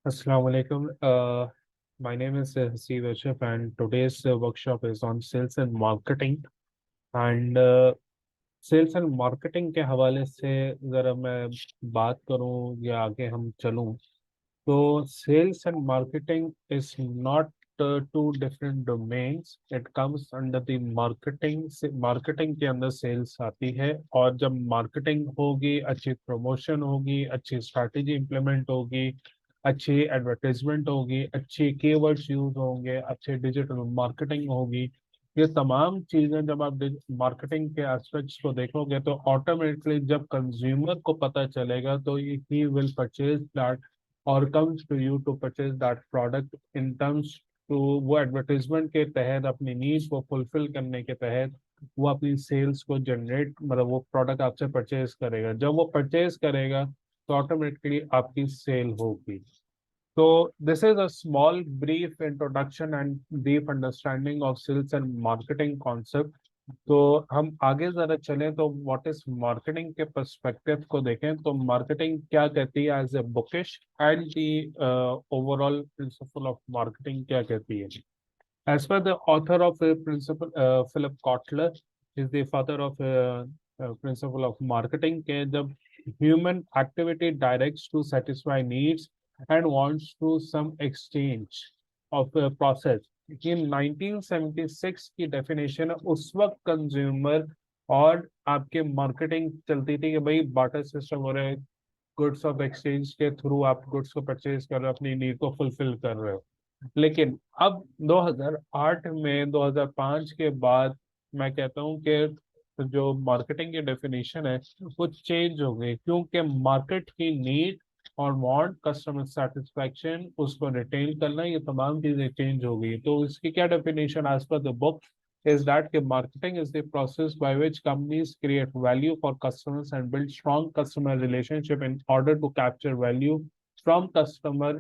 Assalamu alaikum. My name is Haseeb Ashraf, and today's workshop is on sales and marketing. And sales and marketing के हवाले से ज़रा मैं बात करूं या आगे हम चलूं, तो sales and marketing is not two different domains. It comes under the marketing से। मार्केटिंग के अंदर सेल्स आती है, और जब मार्केटिंग होगी, अच्छी प्रमोशन होगी, अच्छी स्ट्रैटेजी इंप्लीमेंट होगी, अच्छी एडवर्टाइजमेंट होगी, अच्छी कीवर्ड्स यूज होंगे, अच्छे डिजिटल मार्केटिंग होगी, ये तमाम चीजें जब आप मार्केटिंग के एस्पेक्ट्स को देखोगे तो ऑटोमेटिकली जब कंज्यूमर को पता चलेगा तो ही विल परचेज दैट और comes to you to purchase that product in terms to. वो एडवर्टाइजमेंट के तहत अपनी नीड्स को फुलफिल करने के तहत वो अपनी सेल्स को जनरेट, मतलब वो प्रोडक्ट आपसे परचेज करेगा। जब वो परचेज करेगा तो ऑटोमेटिकली आपकी सेल होगी। So this is a small brief introduction and deep understanding of sales and marketing concept. तो हम आगे जरा चलें तो व्हाट इज मार्केटिंग के पर्सपेक्टिव को देखें तो मार्केटिंग क्या कहती है as a bookish, and the overall principle of marketing क्या कहती है। As per the author of principle Philip Kotler is the father of principle of marketing के जब human activity directs to satisfy needs and wants to some exchange of a process। in 1976 की definition, उस वक्त consumer और आपके marketing चलती थी कि भाई बाटर सिस्टम हो रहा है, गुड्स ऑफ एक्सचेंज के थ्रू आप गुड्स को परचेज कर रहे हो, अपनी नीड को फुलफिल कर रहे हो। लेकिन अब 2008 में, 2005 के बाद मैं कहता हूँ कि जो मार्केटिंग की डेफिनेशन है वो चेंज हो गई, क्योंकि मार्केट की नीड और वांट, कस्टमर सेटिस्फैक्शन, उसको रिटेन करना, ये तमाम चीजें चेंज हो गई। तो इसकी क्या definition as per the book is that कि marketing is the process by which companies create value for customers and build strong customer relationship in order to capture value from customer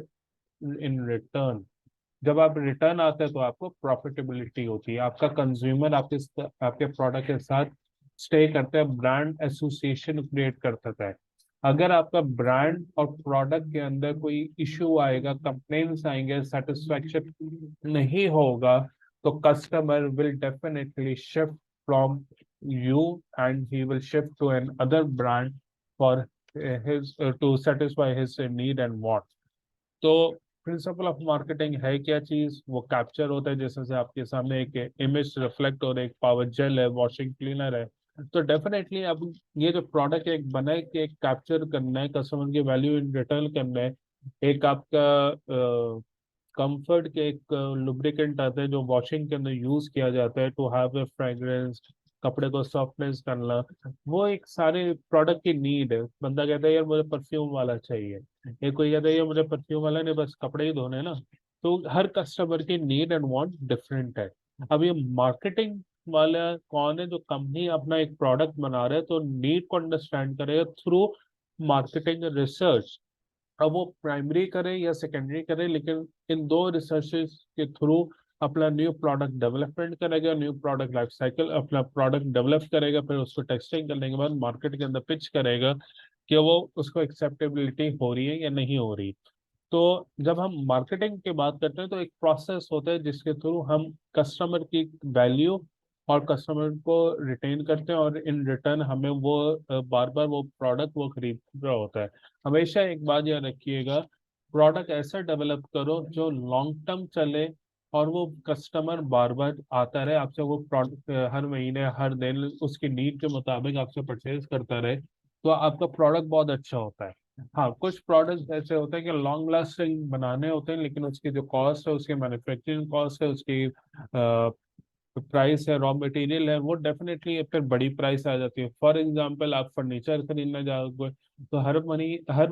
in return। जब आप return आते हैं तो आपको profitability होती है, आपका कंज्यूमर आपके प्रोडक्ट के साथ स्टे करता है, ब्रांड एसोसिएशन क्रिएट करता है। अगर आपका ब्रांड और प्रोडक्ट के अंदर कोई इशू आएगा, कंप्लेन्स आएंगे, सेटिस्फैक्शन नहीं होगा, तो customer will definitely shift from you and he will shift to another brand for his to satisfy his need and want. तो प्रिंसिपल ऑफ मार्केटिंग है क्या चीज, वो कैप्चर होता है। जैसे से आपके सामने एक इमेज रिफ्लेक्ट हो रहा है, एक पावर जेल है, वॉशिंग क्लीनर है, तो डेफिनेटली अब ये जो प्रोडक्ट एक बना है कि एक कैप्चर करना है, कस्टमर की वैल्यू इन रिटर्न करना है। एक आपका कंफर्ट के एक लुब्रिकेंट आता है जो वॉशिंग के अंदर यूज किया जाता है टू हैव ए फ्रेग्रेंस, कपड़े को सॉफ्टनेस करना। वो एक सारे प्रोडक्ट की नीड है। बंदा कहता है यार मुझे परफ्यूम वाला चाहिए, एक कोई कहता है यार मुझे परफ्यूम वाला नहीं, बस कपड़े ही धोने ना। तो हर कस्टमर की नीड एंड वांट डिफरेंट है। अब ये मार्केटिंग वाला कौन है, जो कंपनी अपना एक प्रोडक्ट बना रहे हैं तो नीड को अंडरस्टैंड करेगा थ्रू मार्केटिंग रिसर्च। अब वो प्राइमरी करे या सेकेंडरी करे, लेकिन इन दो रिसर्चेस के थ्रू अपना न्यू प्रोडक्ट डेवलपमेंट करेगा, न्यू प्रोडक्ट लाइफ साइकिल अपना प्रोडक्ट डेवलप करेगा, फिर उसको टेस्टिंग करने के बाद मार्केट के अंदर पिच करेगा कि वो उसको एक्सेप्टेबिलिटी हो रही है या नहीं हो रही। तो जब हम मार्केटिंग की बात करते हैं तो एक प्रोसेस होता है जिसके थ्रू हम कस्टमर की वैल्यू और कस्टमर को रिटेन करते हैं, और इन रिटर्न हमें वो बार बार वो प्रोडक्ट वो खरीद रहा होता है। हमेशा एक बात याद रखिएगा, प्रोडक्ट ऐसा डेवलप करो जो लॉन्ग टर्म चले और वो कस्टमर बार बार आता रहे आपसे, वो प्रोडक्ट हर महीने हर दिन उसकी नीड के मुताबिक आपसे परचेज करता रहे, तो आपका प्रोडक्ट बहुत अच्छा होता है। हाँ, कुछ प्रोडक्ट्स ऐसे होते हैं कि लॉन्ग लास्टिंग बनाने होते हैं, लेकिन उसकी जो कॉस्ट है, उसकी मैन्युफैक्चरिंग कॉस्ट है, उसकी प्राइस है, रॉ मटेरियल है, वो डेफिनेटली फिर बड़ी प्राइस आ जाती है। फॉर एग्जांपल आप फर्नीचर खरीदने जाओगे तो हर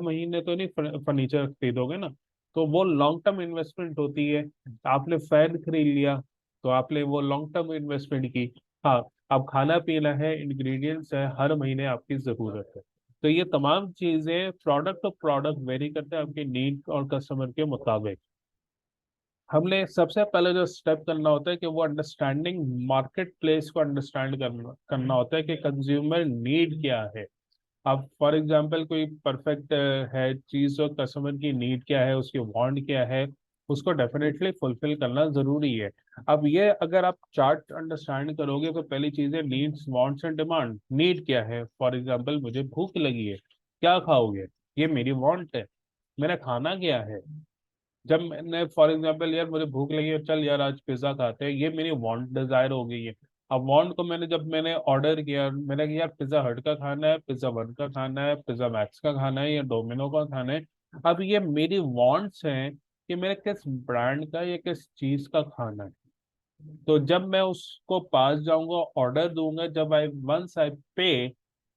महीने तो नहीं फर्नीचर खरीदोगे ना, तो वो लॉन्ग टर्म इन्वेस्टमेंट होती है। आपने फैन खरीद लिया तो आपने वो लॉन्ग टर्म इन्वेस्टमेंट की। हाँ, अब खाना पीना है, इंग्रेडिएंट्स है, हर महीने आपकी जरूरत है। तो ये तमाम चीजें प्रोडक्ट टू प्रोडक्ट वेरी करते हैं आपकी नीड और कस्टमर के मुताबिक। हमने सबसे पहले जो स्टेप करना होता है कि वो अंडरस्टैंडिंग मार्केट प्लेस को अंडरस्टैंड करना करना होता है कि कंज्यूमर नीड क्या है। आप फॉर एग्जांपल कोई परफेक्ट है चीज, और कस्टमर की नीड क्या है, उसकी वांट क्या है, उसको डेफिनेटली फुलफिल करना जरूरी है। अब ये अगर आप चार्ट अंडरस्टैंड करोगे तो पहली चीज है needs wants and demand. Need क्या है, फॉर एग्जांपल मुझे भूख लगी है, क्या खाओगे, ये मेरी वांट है, मेरा खाना क्या है। जब मैंने फॉर एग्जांपल यार मुझे भूख लगी है, चल यार आज पिज्जा खाते हैं, ये मेरी वांट डिजायर हो गई है। अब वांट को जब मैंने ऑर्डर किया, मैंने कहा यार पिज्जा हट का खाना है, पिज्जा वन का खाना है, पिज्जा मैक्स का खाना है या डोमिनो का खाना है। अब ये मेरी वांट्स हैं कि मेरे किस ब्रांड का या किस चीज का खाना है। तो जब मैं उसको पास जाऊंगा, ऑर्डर दूंगा, जब आई वंस आई पे,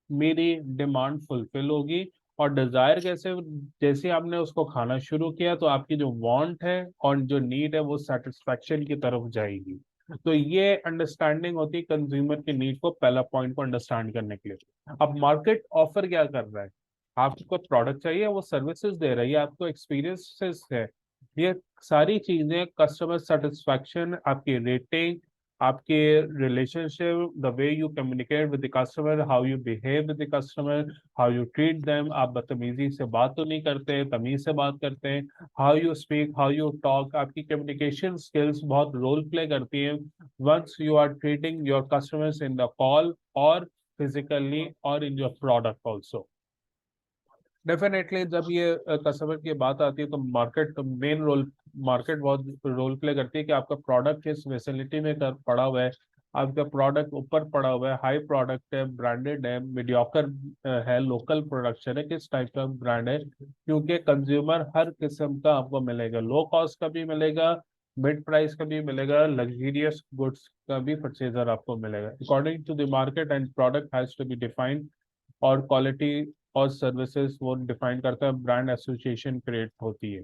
मेरी डिमांड फुलफिल होगी। और डिजायर कैसे, जैसे आपने उसको खाना शुरू किया तो आपकी जो वांट है और जो नीड है वो सेटिस्फेक्शन की तरफ जाएगी। तो ये अंडरस्टैंडिंग होती है कंज्यूमर की नीड को, पहला पॉइंट को अंडरस्टैंड करने के लिए। अब मार्केट ऑफर क्या कर रहा है, आपको प्रोडक्ट चाहिए, वो सर्विसेज दे रही है, आपको एक्सपीरियंसेस है, ये सारी चीजें, कस्टमर सेटिस्फैक्शन, आपकी रेटिंग, आपके relationship, the way you communicate with the customer, how you behave with the customer, how you treat them, आप बदतमीजी से बात तो नहीं करते, तमीज से बात करते हैं, how you speak, how you talk, आपकी कम्युनिकेशन स्किल्स बहुत रोल प्ले करती हैं once you are treating your customers in the call और फिजिकली और in your product also. Definitely जब ये कस्टमर की बात आती है तो मार्केट बहुत रोल प्ले करती है कि आपका प्रोडक्ट किस फैसिलिटी में पड़ा हुआ है, आपका प्रोडक्ट ऊपर पड़ा हुआ है, हाई प्रोडक्ट है, ब्रांडेड है, मीडियोकर है, लोकल प्रोडक्शन है, किस टाइप का ब्रांड है। क्योंकि कंज्यूमर हर किस्म का आपको मिलेगा, लो कॉस्ट का भी मिलेगा, मिड प्राइस का भी मिलेगा, लग्जरियस गुड्स का भी परचेजर आपको मिलेगा, according to the market and product has to be defined. और क्वालिटी और सर्विसेज वो डिफाइन करता है, ब्रांड एसोसिएशन क्रिएट होती है।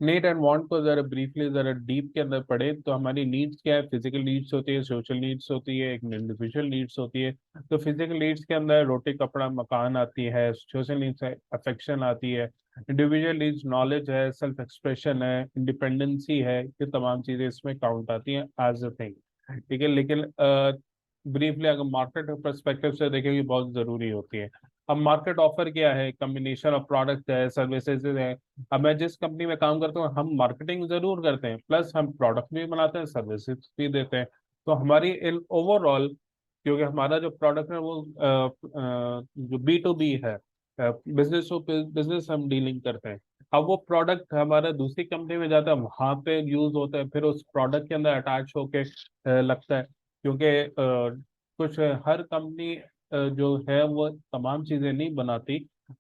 नीड एंड वांट को जरा ब्रीफली जरा डीप के अंदर पढ़े तो हमारी नीड्स क्या है, फिजिकल नीड्स होती है, सोशल नीड्स होती है, एक इंडिविजुअल नीड्स होती है। तो फिजिकल नीड्स के अंदर रोटी कपड़ा मकान आती है, सोशल नीड्स है अफेक्शन आती है, इंडिविजुअल नीड्स नॉलेज है, सेल्फ एक्सप्रेशन है, इंडिपेंडेंसी है, ये तमाम चीजें इसमें काउंट आती हैं एज अ थिंग। ठीक है, लेकिन ब्रीफली अगर मार्केट परस्पेक्टिव से देखेंगे बहुत जरूरी होती है। अब मार्केट ऑफर क्या है, कम्बिनेशन ऑफ प्रोडक्ट है, सर्विसेज है। अब मैं जिस कंपनी में काम करता हूँ, हम मार्केटिंग जरूर करते हैं, प्लस हम प्रोडक्ट भी बनाते हैं, सर्विसेज भी देते हैं। तो हमारी इन ओवरऑल, क्योंकि हमारा जो प्रोडक्ट है वो जो B2B है, बिजनेस टू बिजनेस हम डीलिंग करते हैं। अब वो प्रोडक्ट हमारा दूसरी कंपनी में जाता है, वहां पे यूज होता है, फिर उस प्रोडक्ट के अंदर अटैच होके लगता है। क्योंकि कुछ हर कंपनी जो है वो तमाम चीजें नहीं बनाती,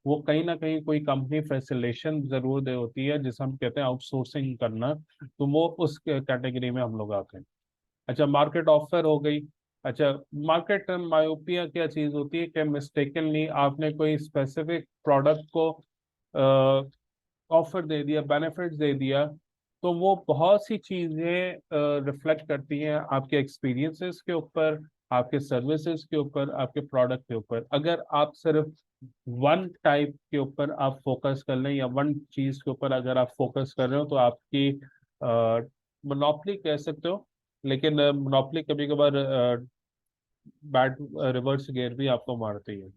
वो कहीं ना कहीं कोई कंपनी फैसिलेशन जरूर दे होती है, जिसे हम कहते हैं आउटसोर्सिंग करना, तो वो उस कैटेगरी में हम लोग आते हैं। अच्छा, मार्केट ऑफर हो गई। अच्छा, मार्केट मायोपिया क्या चीज होती है कि मिस्टेकनली आपने कोई स्पेसिफिक प्रोडक्ट को ऑफर दे दिया, बेनिफिट्स दे दिया, तो वो बहुत सी चीजें रिफ्लेक्ट करती हैं आपके एक्सपीरियंसेस के ऊपर, आपके सर्विसेज के ऊपर, आपके प्रोडक्ट के ऊपर। अगर आप सिर्फ वन टाइप के ऊपर आप फोकस कर लें या वन चीज के ऊपर अगर आप फोकस कर रहे हो तो आपकी मोनोपली कह सकते हो, लेकिन मोनोपली कभी कभार बैड रिवर्स गियर भी आपको मारती है।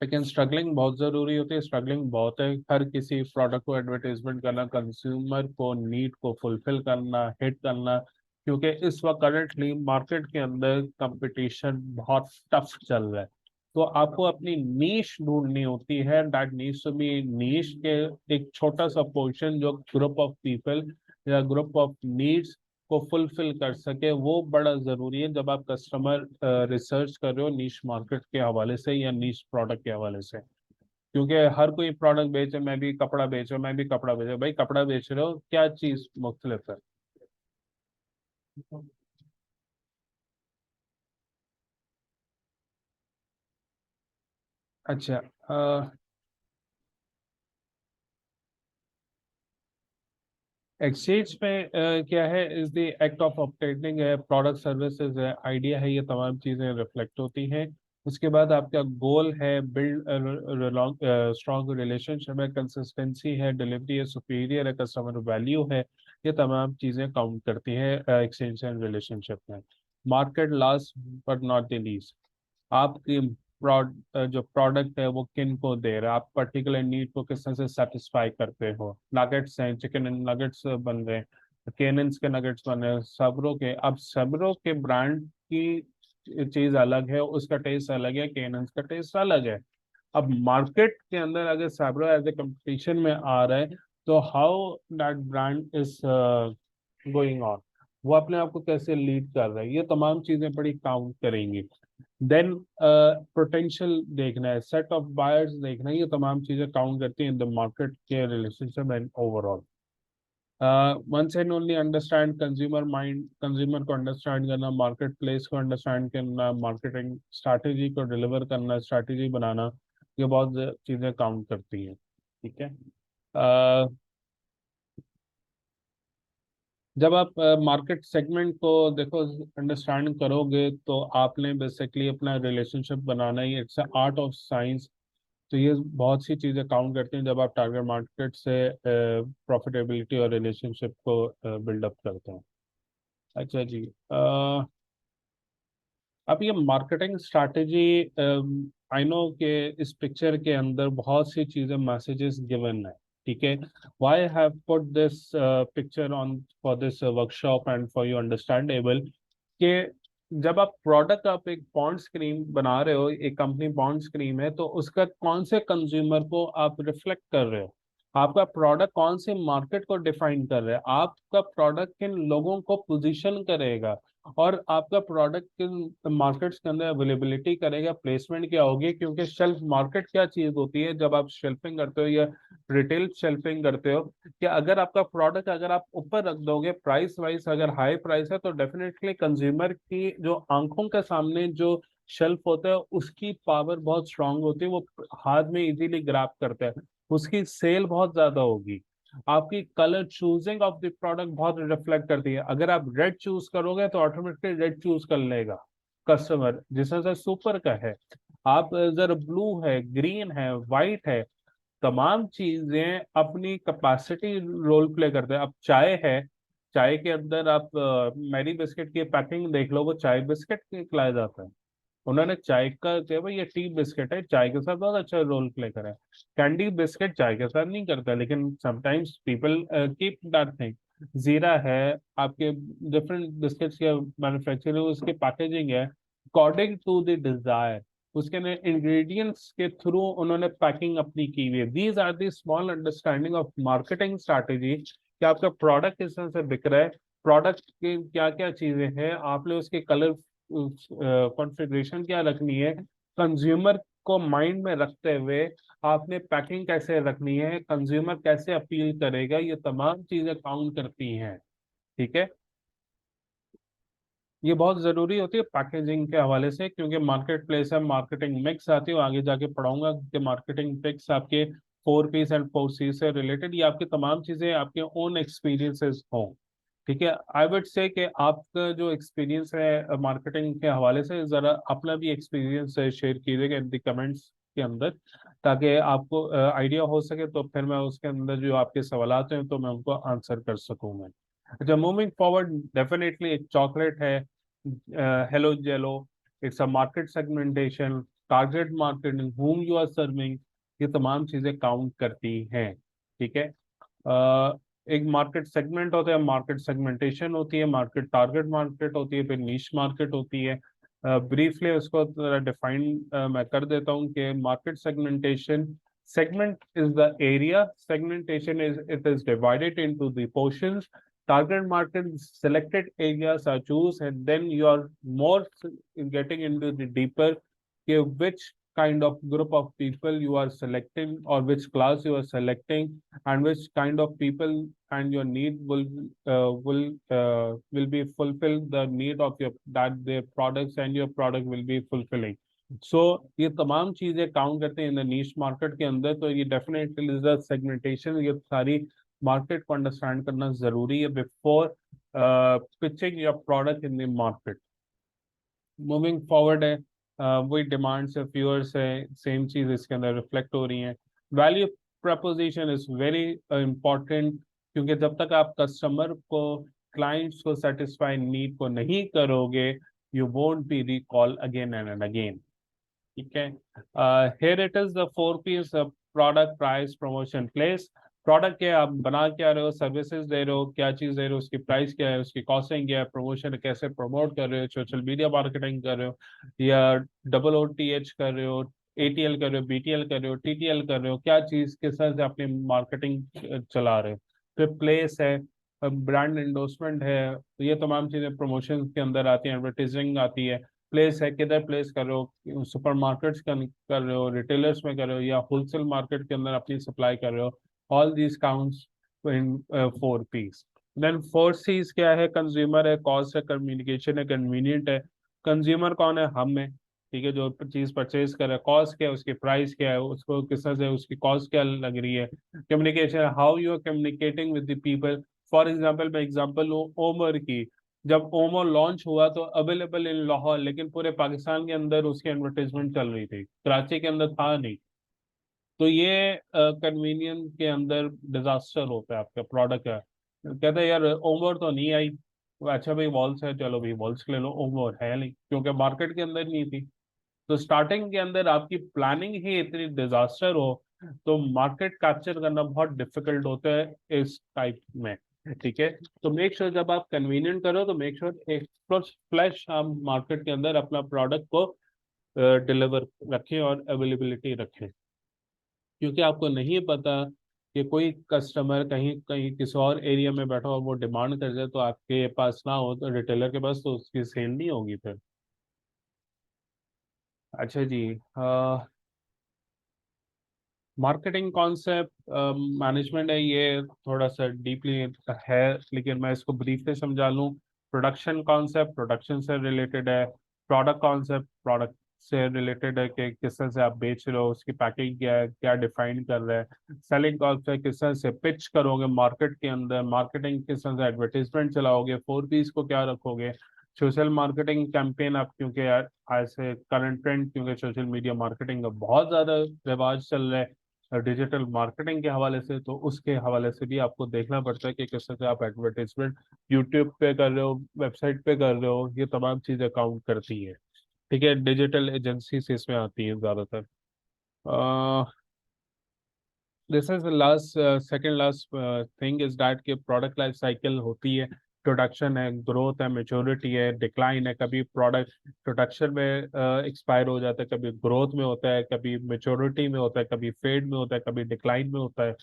लेकिन स्ट्रगलिंग बहुत जरूरी होती है, स्ट्रगलिंग बहुत है, हर किसी प्रोडक्ट को एडवर्टाइजमेंट करना, कंज्यूमर को नीड को फुलफिल करना, हिट करना। क्योंकि इस वक्त करंटली मार्केट के अंदर कंपटीशन बहुत टफ चल रहा है। तो आपको अपनी नीश ढूंढनी होती है, दैट नीड्स टू बी नीश के एक छोटा सा पोर्शन जो ग्रुप ऑफ पीपल या ग्रुप ऑफ नीड्स को फुलफिल कर सके, वो बड़ा जरूरी है जब आप कस्टमर रिसर्च कर रहे हो नीश मार्केट के हवाले से या नीश प्रोडक्ट के हवाले से। क्योंकि हर कोई प्रोडक्ट बेचे, मैं भी कपड़ा बेच रहा हूँ, मैं भी कपड़ा बेच रहा हूँ, भाई कपड़ा बेच रहे हो, क्या चीज मुख्तलिफ है। अच्छा, एक्सचेंज में क्या है, is the act of obtaining है, प्रोडक्ट सर्विसेज है, आइडिया है, ये तमाम चीजें रिफ्लेक्ट होती हैं। उसके बाद आपका गोल है बिल्ड स्ट्रॉन्ग रिलेशनशिप है, कंसिस्टेंसी है, डिलीवरी है, सुपीरियर है, कस्टमर वैल्यू है, ये तमाम चीजें काउंट करती हैं एक्सचेंज एंड रिलेशनशिप में। Market last but not the least, आपकी जो प्रोडक्ट है वो किन को दे रहे हैं, आप पर्टिकुलर नीड को किस तरह से सेटिस्फाई करते हो। नगेट्स हैं, चिकन नगेट्स बन रहे हैं, केनन्स के नगेट्स बन रहे हैं, सबरो के। अब सबरो के ब्रांड की चीज अलग है, उसका टेस्ट अलग है, केनन्स का टेस्ट अलग है। अब मार्केट के अंदर अगर सैब्रो एज ए कंपटीशन में आ रहा है, तो how that brand is going on, वो अपने आप को कैसे लीड कर रहा है, ये तमाम चीजें बड़ी काउंट करेंगी। देन पोटेंशियल देखना है, सेट ऑफ बायर्स देखना है, ये तमाम चीजें काउंट करती हैं इन द मार्केट के relationship and overall. Once and only understand consumer mind, consumer को अंडरस्टैंड करना, मार्केट प्लेस को अंडरस्टैंड करना, मार्केटिंग स्ट्रैटेजी को डिलीवर करना, स्ट्रैटेजी बनाना, ये बहुत चीजें काउंट करती हैं। ठीक है। जब आप मार्केट सेगमेंट को देखो, अंडरस्टैंड करोगे, तो आपने बेसिकली अपना relationship banana he, it's art of science. तो ये बहुत सी चीज़ें काउंट करती हैं जब आप टारगेट मार्केट से प्रॉफिटेबिलिटी और रिलेशनशिप को बिल्डअप करते हैं। अच्छा जी। अब ये मार्केटिंग स्ट्रैटेजी, आई नो कि इस पिक्चर के अंदर बहुत सी चीज़ें, मैसेजेस गिवन है। ठीक है। Why have put this picture on for this workshop and for you understandable कि जब आप प्रोडक्ट, आप एक बॉन्ड स्क्रीन बना रहे हो, एक कंपनी बॉन्ड स्क्रीन है, तो उसका कौन से कंज्यूमर को आप रिफ्लेक्ट कर रहे हो, आपका प्रोडक्ट कौन से मार्केट को डिफाइन कर रहा है, आपका प्रोडक्ट किन लोगों को पोजीशन करेगा, और आपका प्रोडक्ट किन मार्केट्स के अंदर अवेलेबिलिटी करेगा, प्लेसमेंट क्या होगी। क्योंकि शेल्फ मार्केट क्या चीज होती है, जब आप शेल्फिंग करते हो या रिटेल शेल्फिंग करते हो, कि अगर आपका प्रोडक्ट अगर आप ऊपर रख दोगे प्राइस वाइज, अगर हाई प्राइस है, तो डेफिनेटली कंज्यूमर की जो आंखों के सामने जो शेल्फ होता है, उसकी पावर बहुत स्ट्रांग होती है, वो हाथ में इजीली ग्रैब करता है, उसकी सेल बहुत ज्यादा होगी। आपकी colour choosing of the product बहुत रिफ्लेक्ट करती है। अगर आप रेड चूज करोगे, तो ऑटोमेटिकली रेड चूज कर लेगा कस्टमर, जिस तरह से सुपर का है। आप जरा ब्लू है, ग्रीन है, व्हाइट है, तमाम चीजें अपनी कैपेसिटी रोल प्ले करते हैं। अब चाय है, चाय के अंदर आप मैरी बिस्किट की पैकिंग देख लो, वो चाय बिस्किट खिलाया जाता है। उन्होंने चाय का क्या, भाई ये टी बिस्किट है, चाय के साथ बहुत अच्छा रोल प्ले करा है। कैंडी बिस्किट चाय के साथ नहीं करता, लेकिन sometimes people keep that thing. जीरा है, आपके डिफरेंट बिस्किट्स के मैन्युफैक्चरिंग, उसकी पैकेजिंग है अकॉर्डिंग टू द डिजायर, उसके इंग्रेडिएंट्स के थ्रू उन्होंने पैकिंग अपनी की हुई है। These are the small understanding of marketing strategy, कि आपका प्रोडक्ट किस तरह से बिक रहा है, प्रोडक्ट की क्या क्या चीजें हैं, आपने उसके कलर कॉन्फ़िगरेशन क्या रखनी है, कंज्यूमर को माइंड में रखते हुए आपने पैकिंग कैसे रखनी है, कंज्यूमर कैसे अपील करेगा, ये तमाम चीजें काउंट करती हैं। ठीक है। ये बहुत जरूरी होती है पैकेजिंग के हवाले से, क्योंकि मार्केट प्लेस है, मार्केटिंग मिक्स आती है, आगे जाके पढ़ाऊंगा कि मार्केटिंग मिक्स आपके 4 P एंड 4 C से रिलेटेड, ये आपकी तमाम चीजें आपके ओन एक्सपीरियंसेस हों। ठीक है। आई वुड से कि आपका जो एक्सपीरियंस है मार्केटिंग के हवाले से, जरा अपना भी एक्सपीरियंस शेयर कीजिएगा इन द कमेंट्स के अंदर, ताकि आपको आइडिया हो सके, तो फिर मैं उसके अंदर जो आपके सवालात हैं, तो मैं उनको आंसर कर सकूँ मैं। अच्छा, मूविंग फॉरवर्ड, डेफिनेटली एक चॉकलेट है, hello jello, it's a market segmentation, target marketing, whom you are serving, ये तमाम चीजें काउंट करती हैं। ठीक है। एक मार्केट सेगमेंट होता है, मार्केट सेगमेंटेशन होती है, मार्केट टारगेट मार्केट होती है, फिर नीश मार्केट होती है। ब्रीफली उसको डिफाइन मैं कर देता हूँ कि market segmentation, segment is the area, segmentation is it is divided into the portions, target market selected areas are choose, and then you are more getting into the deeper, which kind of group of people you are selecting, or which class you are selecting, and which kind of people and your need will be fulfill the need of your that their products, and your product will be fulfilling. सो ये तमाम चीजें count करते हैं in the niche market के अंदर, तो ये definitely is a segmentation, ये सारी मार्केट को अंडरस्टैंड करना जरूरी है before pitching your product in the market. Moving forward है, वही डिमांड्स है, व्यूअर्स है, सेम चीज इसके अंदर रिफ्लेक्ट हो रही है। Value preposition is very important, क्योंकि जब तक आप कस्टमर को, क्लाइंट्स को सेटिस्फाई नीड को नहीं करोगे, you won't be recall again and again. ठीक है। here it is the four piece product price promotion place. Product क्या है, आप बना क्या रहे हो, सर्विसेज दे रहे हो, क्या चीज दे रहे हो, उसकी प्राइस क्या है, उसकी कॉस्टिंग क्या है, प्रमोशन कैसे प्रमोट कर रहे हो, सोशल मीडिया मार्केटिंग कर रहे हो या OTT कर रहे हो, ATL कर रहे हो, BTL कर रहे हो, TTL कर रहे हो, क्या चीज किस तरह से अपनी मार्केटिंग चला रहे हो। फिर प्लेस है, ब्रांड एंडोर्समेंट है, तो ये तमाम चीजें प्रमोशन के अंदर आती हैं, एडवर्टाइजिंग आती है। प्लेस है, किधर प्लेस कर रहे हो, सुपरमार्केट्स कर रहे हो, रिटेलर्स में कर रहे हो या होलसेल मार्केट के अंदर अपनी सप्लाई कर रहे हो। All these counts in 4 P's। Then 4 C's क्या है, कंज्यूमर है, कॉस्ट है, कम्युनिकेशन है, कन्वीनियंट है। कंज्यूमर कौन है, हम है, ठीक है, जो चीज परचेज कर रहा है। कॉस्ट क्या है, उसकी प्राइस क्या है, उसको किस तरह से उसकी कॉस्ट क्या लग रही है। Communication, how you are communicating with the people. For example, मैं एग्जाम्पल लूँ ओमर की। जब ओमो लॉन्च हुआ तो अवेलेबल इन लाहौर, लेकिन पूरे पाकिस्तान के अंदर उसकी एडवर्टाइजमेंट चल रही थी, कराची के अंदर था नहीं। तो ये कन्वीनियंस के अंदर डिजास्टर होता है आपका प्रोडक्ट है। कहते हैं यार ओमोर तो नहीं आई, अच्छा भाई वॉल्स है, चलो भाई वॉल्स ले लो, ओमोर है नहीं क्योंकि मार्केट के अंदर नहीं थी। तो स्टार्टिंग के अंदर आपकी प्लानिंग ही इतनी डिजास्टर हो तो मार्केट कैप्चर करना बहुत डिफिकल्ट होता है इस टाइप में। ठीक है, तो मेक श्योर जब आप कन्वीनियंट करो तो मेक श्योर एक फ्लैश आप मार्केट के अंदर अपना प्रोडक्ट को डिलीवर रखें और अवेलेबिलिटी रखें। क्योंकि आपको नहीं पता कि कोई कस्टमर कहीं कहीं किसी और एरिया में बैठा हो, वो डिमांड कर जाए तो आपके पास ना हो, तो रिटेलर के पास, तो उसकी सेल नहीं होगी फिर। अच्छा जी, मार्केटिंग कॉन्सेप्ट मैनेजमेंट है, ये थोड़ा सा डीपली है, लेकिन मैं इसको ब्रीफली समझा लूँ। प्रोडक्शन कॉन्सेप्ट प्रोडक्शन से रिलेटेड है। प्रोडक्ट कॉन्सेप्ट प्रोडक्ट से रिलेटेड है कि किस तरह से आप बेच रहे हो, उसकी पैकेज क्या है, क्या डिफाइन कर रहे हैं। सेलिंग कॉन्सेप्ट किस तरह से पिच करोगे मार्केट के अंदर, मार्केटिंग किस तरह से एडवर्टीजमेंट चलाओगे, 4 P's को क्या रखोगे। सोशल मार्केटिंग कैंपेन आप, क्योंकि यार ऐसे करंट ट्रेंड, क्योंकि सोशल मीडिया मार्केटिंग का बहुत ज्यादा रिवाज चल रहा है डिजिटल मार्केटिंग के हवाले से, तो उसके हवाले से भी आपको देखना पड़ता है कि किस तरह से आप एडवर्टाइजमेंट यूट्यूब पे कर रहे हो, वेबसाइट पे कर रहे हो, ये तमाम चीजें काउंट करती है। ठीक है, डिजिटल एजेंसी से इसमें आती है ज्यादातर। This is last second last thing is that कि प्रोडक्ट लाइफ साइकिल होती है। प्रोडक्शन है, ग्रोथ है, मेच्योरिटी है, डिक्लाइन है। कभी प्रोडक्ट प्रोडक्शन में एक्सपायर हो जाता है, कभी ग्रोथ में होता है, कभी मेच्योरिटी में होता है, कभी फेड में होता है, कभी डिक्लाइन में होता है।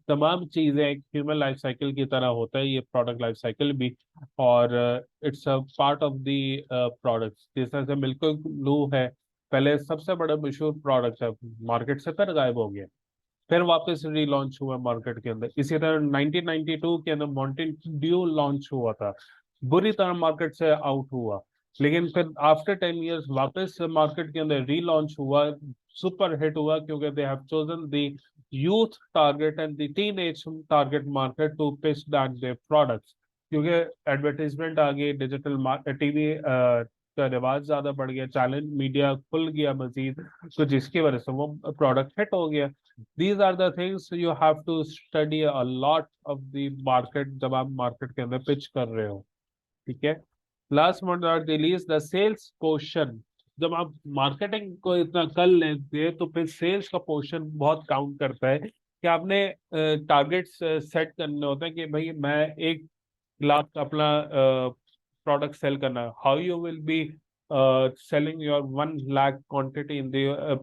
तमाम चीजें एक ह्यूमन लाइफ साइकिल की तरह होता है ये प्रोडक्ट लाइफ साइकिल भी। और it's a part of the product. जिस तरह से मिल्क ब्लू है, पहले सबसे बड़ा मशहूर प्रोडक्ट है, मार्केट से फिर गायब हो गया, फिर वापस रीलॉन्च हुआ मार्केट के अंदर। इसी तरह 1992 के अंदर माउंटेन ड्यू लॉन्च हुआ था, बुरी तरह मार्केट से आउट हुआ, लेकिन फिर आफ्टर 10 इयर्स वापस मार्केट के अंदर रीलॉन्च हुआ, सुपर हिट हुआ, क्योंकि they have chosen the youth target and the teenage target market to pitch that their products. क्योंकि एडवर्टाइजमेंट आ गई, डिजिटल टीवी का रिवाज ज्यादा बढ़ गया, चैलेंज मीडिया खुल गया मजीद, तो जिसकी वजह से वो प्रोडक्ट हिट हो गया। These are the things you have to study a lot of the market जब आप मार्केट के अंदर पिच कर रहे हो। ठीक है, last but not the least, the sales portion. जब आप मार्केटिंग को इतना कर लेते हैं तो फिर सेल्स का पोर्शन बहुत काउंट करता है कि आपने टारगेट्स सेट करने होते हैं कि भाई मैं 1 लाख अपना प्रोडक्ट सेल करना है। How you will be selling your 1 lakh quantity in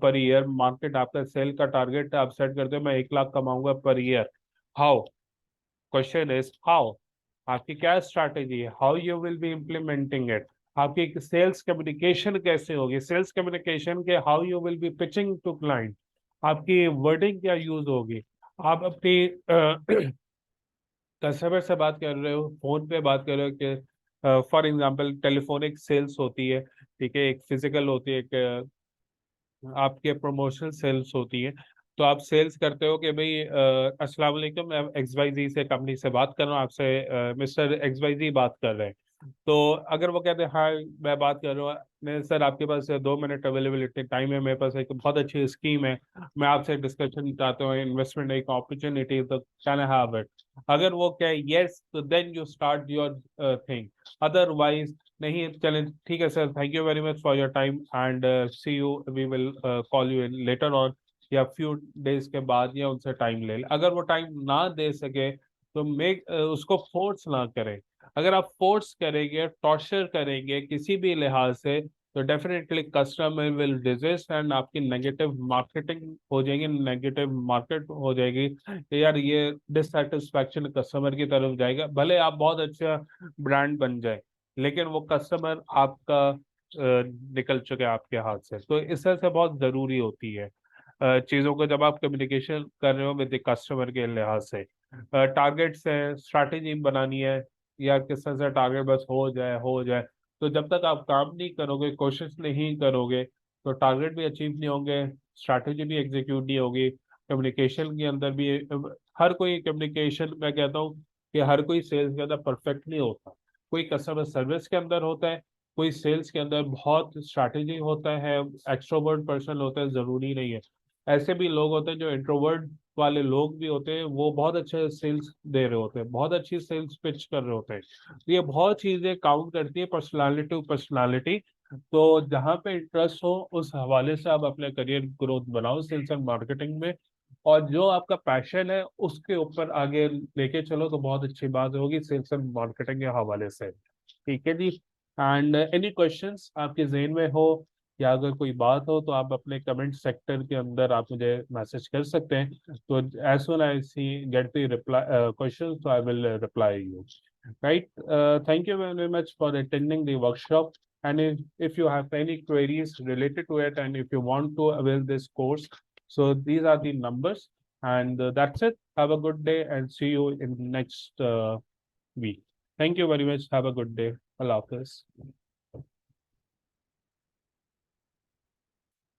per year. Market आपका सेल का टारगेट आप सेट करते हो, मैं 1 लाख कमाऊंगा per year. How, question is how. आपकी क्या स्ट्रैटेजी है, how you will be implementing it. आपकी सेल्स कम्युनिकेशन कैसे होगी, सेल्स कम्युनिकेशन के how you will be pitching to client. आपकी वर्डिंग क्या यूज होगी। आप अपनी कस्टमर से बात कर रहे हो, फोन पे बात कर रहे हो कि फॉर एग्जांपल टेलीफोनिक सेल्स होती है, ठीक है, एक फिजिकल होती है, एक आपके प्रमोशनल सेल्स होती है। तो आप सेल्स करते हो कि भाई अस्सलाम वालेकुम, मैं XYZ से कंपनी से बात कर रहा हूँ, आपसे मिस्टर XYZ बात कर रहे हैं। तो अगर वो कहते हैं हाँ मैं बात कर रहा हूँ, नहीं सर आपके पास 2 मिनट अवेलेबिलिटी टाइम है, मेरे पास एक बहुत अच्छी स्कीम है, मैं आपसे डिस्कशन चाहता हूँ, इन्वेस्टमेंट एक अपॉर्चुनिटी, तो कैन आई हैव इट? अगर वो कहे यस, तो then you start your thing. Otherwise नहीं, चलें ठीक है sir, thank you very much for your time and see you, we will call you in later on, या फ्यू डेज के बाद, या उनसे टाइम ले ले। अगर वो टाइम ना दे सके तो उसको फोर्स ना करें। अगर आप फोर्स करेंगे, टॉर्चर करेंगे किसी भी लिहाज से, तो definitely customer will desist and आपकी नेगेटिव मार्केटिंग हो जाएगी, नेगेटिव मार्केट हो जाएगी, कि यार ये डिससेटिस्फैक्शन कस्टमर की तरफ जाएगा। भले आप बहुत अच्छा ब्रांड बन जाए, लेकिन वो कस्टमर आपका निकल चुके हैं आपके हाथ से। तो इस तरह से बहुत जरूरी होती है चीजों को, जब आप कम्युनिकेशन कर रहे हो विद कस्टमर के लिहाज से। टारगेट्स है, स्ट्रैटेजी बनानी है, या किस तरह से टारगेट बस हो जाए। तो जब तक आप काम नहीं करोगे, कोशिश नहीं करोगे, तो टारगेट भी अचीव नहीं होंगे, स्ट्रैटेजी भी एग्जीक्यूट नहीं होगी, कम्युनिकेशन के अंदर भी। हर कोई कम्युनिकेशन, मैं कहता हूँ कि हर कोई सेल्स के अंदर परफेक्ट नहीं होता। कोई कस्टमर सर्विस के अंदर होता है, कोई सेल्स के अंदर बहुत स्ट्रैटेजी होता है, एक्सट्रोवर्ट पर्सन होता है, जरूरी नहीं है। ऐसे भी लोग होते हैं जो इंट्रोवर्ट वाले लोग भी होते हैं, वो बहुत अच्छे सेल्स दे रहे होते हैं, बहुत अच्छी सेल्स पिच कर रहे होते हैं। तो ये बहुत चीजें काउंट करती है, पर्सनालिटी टू पर्सनालिटी। तो जहाँ पे इंटरेस्ट हो उस हवाले से आप अपने करियर ग्रोथ बनाओ सेल्स एंड मार्केटिंग में, और जो आपका पैशन है उसके ऊपर आगे लेके चलो, तो बहुत अच्छी बात होगी सेल्स एंड मार्केटिंग के हवाले से। ठीक है जी। एंड एनी क्वेश्चंस आपके जहन में हो, या अगर कोई बात हो, तो आप अपने कमेंट सेक्टर के अंदर आप मुझे मैसेज कर सकते हैं। तो as soon I see get the reply question, तो I will reply you, right? Thank you very much for attending the workshop, and if you have any queries related to it, and if you want to avail this course, so these are the numbers. And that's it. Have a good day and see you in next week. Thank you very much. Have a good day. Allah Hafiz.